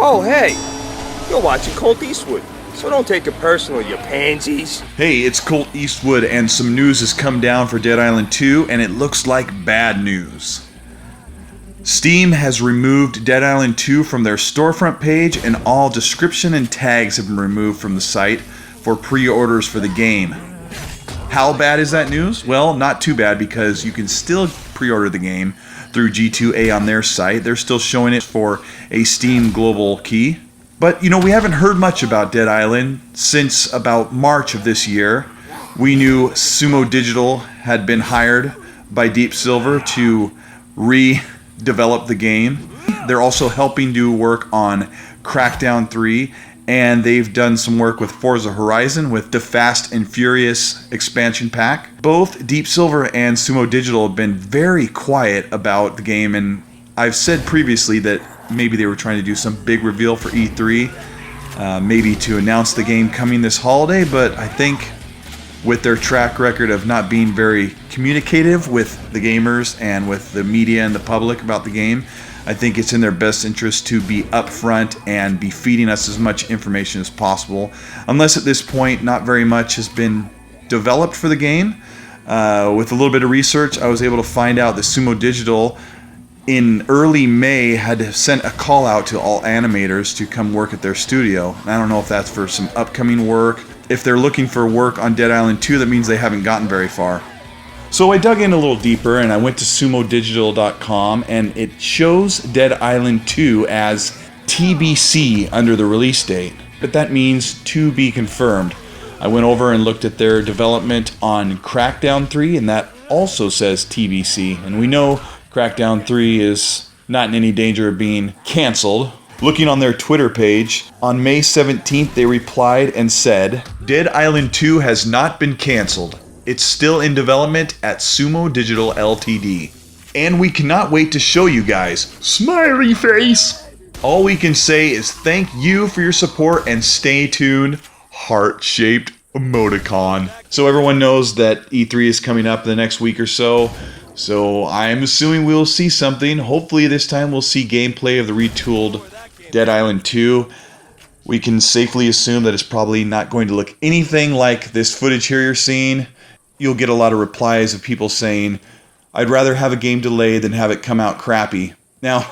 Oh, hey, you're watching Colteastwood, so don't take it personal, you pansies. Hey, it's Colteastwood, and some news has come down for Dead Island 2, and it looks like bad news. Steam has removed Dead Island 2 from their storefront page, and all description and tags have been removed from the site for pre-orders for the game. How bad is that news? Well, not too bad, because you can still pre-order the game through G2A on their site. They're still showing it for a Steam global key. But, we haven't heard much about Dead Island since about March of this year. We knew Sumo Digital had been hired by Deep Silver to redevelop the game. They're also helping do work on Crackdown 3, and they've done some work with Forza Horizon with the Fast and Furious expansion pack. Both Deep Silver and Sumo Digital have been very quiet about the game, and I've said previously that maybe they were trying to do some big reveal for E3, maybe to announce the game coming this holiday, but I think with their track record of not being very communicative with the gamers and with the media and the public about the game, I think it's in their best interest to be upfront and be feeding us as much information as possible. Unless at this point, not very much has been developed for the game. With a little bit of research, I was able to find out that Sumo Digital in early May had sent a call out to all animators to come work at their studio. I don't know if that's for some upcoming work. If they're looking for work on Dead Island 2, that means they haven't gotten very far. So I dug in a little deeper and I went to sumodigital.com, and it shows Dead Island 2 as TBC under the release date, but that means to be confirmed. I went over and looked at their development on Crackdown 3, and that also says TBC, and we know Crackdown 3 is not in any danger of being canceled. Looking on their Twitter page, on May 17th they replied and said, "Dead Island 2 has not been canceled. It's still in development at Sumo Digital Ltd. And we cannot wait to show you guys." Smiley face! All we can say is thank you for your support and stay tuned. Heart-shaped emoticon. So everyone knows that E3 is coming up in the next week or so. So I'm assuming we'll see something. Hopefully this time we'll see gameplay of the retooled Dead Island 2. We can safely assume that it's probably not going to look anything like this footage here you're seeing. You'll get a lot of replies of people saying, "I'd rather have a game delay than have it come out crappy." Now,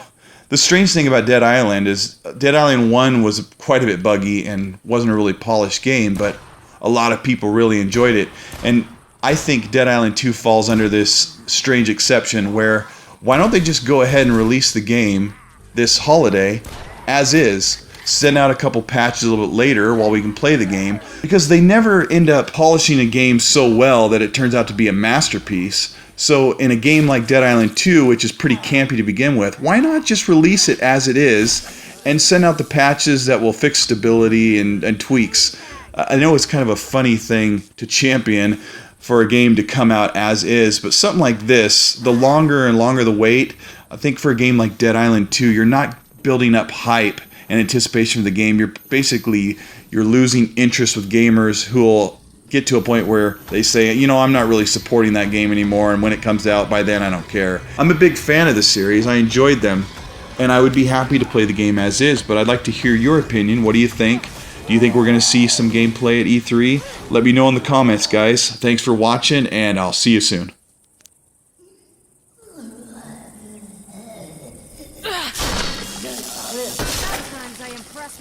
the strange thing about Dead Island is Dead Island 1 was quite a bit buggy and wasn't a really polished game, but a lot of people really enjoyed it. And I think Dead Island 2 falls under this strange exception where why don't they just go ahead and release the game this holiday as is? Send out a couple patches a little bit later while we can play the game, because they never end up polishing a game so well that it turns out to be a masterpiece. So in a game like Dead Island 2, which is pretty campy to begin with, why not just release it as it is and send out the patches that will fix stability and tweaks? I know it's kind of a funny thing to champion for a game to come out as is, but something like this, the longer and longer the wait, I think for a game like Dead Island 2, you're not building up hype and anticipation of the game. You're losing interest with gamers who will get to a point where they say, I'm not really supporting that game anymore, and when it comes out, by then I don't care. I'm a big fan of the series. I enjoyed them, and I would be happy to play the game as is, but I'd like to hear your opinion. What do you think? Do you think we're going to see some gameplay at E3? Let me know in the comments, guys. Thanks for watching, and I'll see you soon.